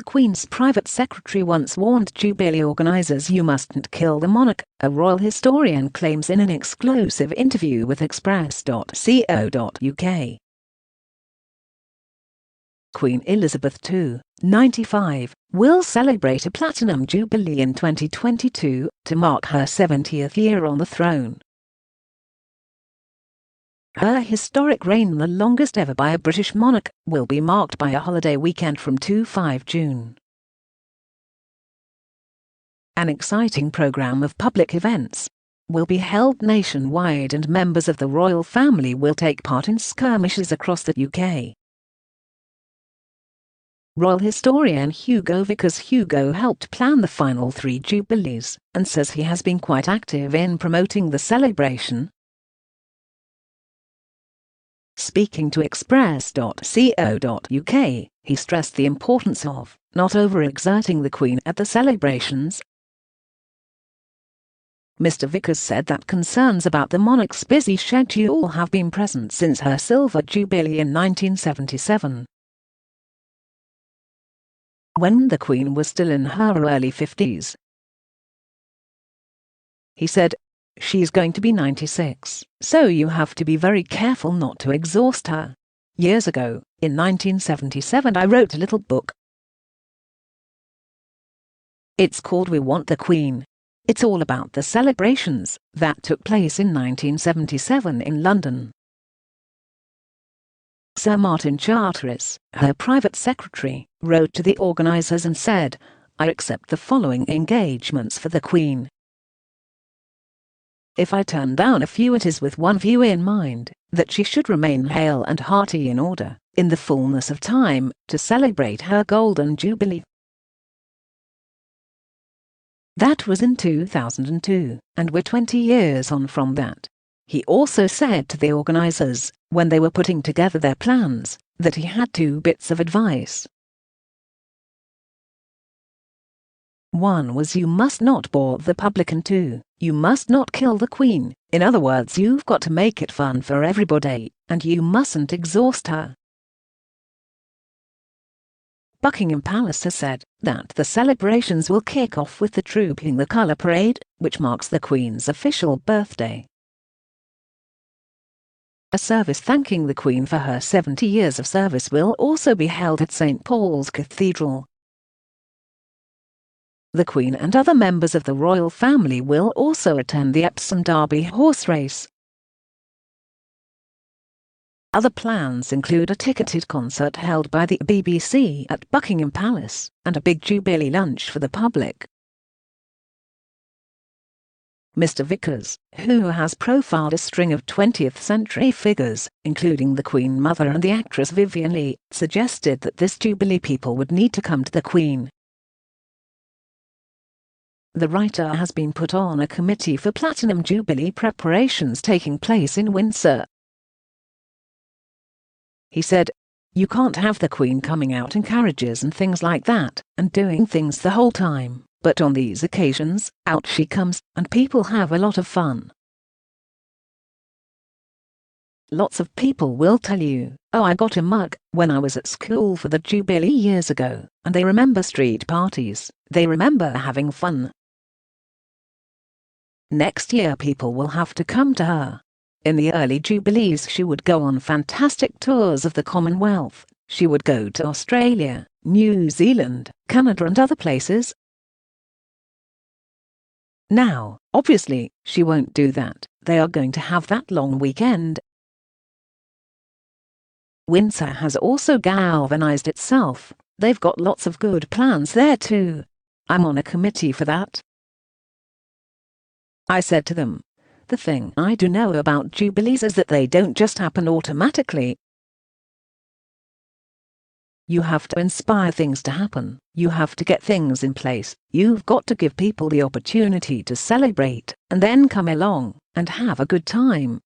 Queen's private secretary once warned Jubilee organisers you mustn't kill the monarch, a royal historian claims in an exclusive interview with express.co.uk. Queen Elizabeth II, 95, will celebrate a Platinum Jubilee in 2022 to mark her 70th year on the throne. Her historic reign, the longest ever by a British monarch, will be marked by a holiday weekend from 2–5 June. An exciting programme of public events will be held nationwide, and members of the royal family will take part in skirmishes across the UK. Royal historian Hugo Vickers helped plan the final 3 Jubilees, and says he has been quite active in promoting the celebration. Speaking to express.co.uk, he stressed the importance of not overexerting the Queen at the celebrations. Mr. Vickers said that concerns about the monarch's busy schedule have been present since her Silver Jubilee in 1977. When the Queen was still in her early 50s. He said, "She's going to be 96, so you have to be very careful not to exhaust her. Years ago, in 1977, I wrote a little book. It's called We Want the Queen. It's all about the celebrations that took place in 1977 in London." Sir Martin Charteris, her private secretary, wrote to the organisers and said, "I accept the following engagements for the Queen. If I turn down a few, it is with one view in mind, that she should remain hale and hearty in order, in the fullness of time, to celebrate her Golden Jubilee." That was in 2002, and we're 20 years on from that. He also said to the organisers, when they were putting together their plans, that he had 2 bits of advice. One was you must not bore the public, and 2, you must not kill the Queen. In other words, you've got to make it fun for everybody, and you mustn't exhaust her. Buckingham Palace has said that the celebrations will kick off with the Trooping the Colour Parade, which marks the Queen's official birthday. A service thanking the Queen for her 70 years of service will also be held at St Paul's Cathedral. The Queen and other members of the royal family will also attend the Epsom Derby horse race. Other plans include a ticketed concert held by the BBC at Buckingham Palace, and a big Jubilee lunch for the public. Mr. Vickers, who has profiled a string of 20th century figures, including the Queen Mother and the actress Vivien Leigh, suggested that this Jubilee people would need to come to the Queen. The writer has been put on a committee for Platinum Jubilee preparations taking place in Windsor. He said, "You can't have the Queen coming out in carriages and things like that, and doing things the whole time. But on these occasions, out she comes, and people have a lot of fun. Lots of people will tell you, 'Oh, I got a mug when I was at school for the Jubilee years ago,' and they remember street parties, they remember having fun. Next year people will have to come to her. In the early Jubilees she would go on fantastic tours of the Commonwealth, she would go to Australia, New Zealand, Canada and other places. Now, obviously, she won't do that. They are going to have that long weekend." Windsor has also galvanized itself. They've got lots of good plans there too. I'm on a committee for that. I said to them, "The thing I do know about Jubilees is that they don't just happen automatically. You have to inspire things to happen, you have to get things in place, you've got to give people the opportunity to celebrate, and then come along and have a good time."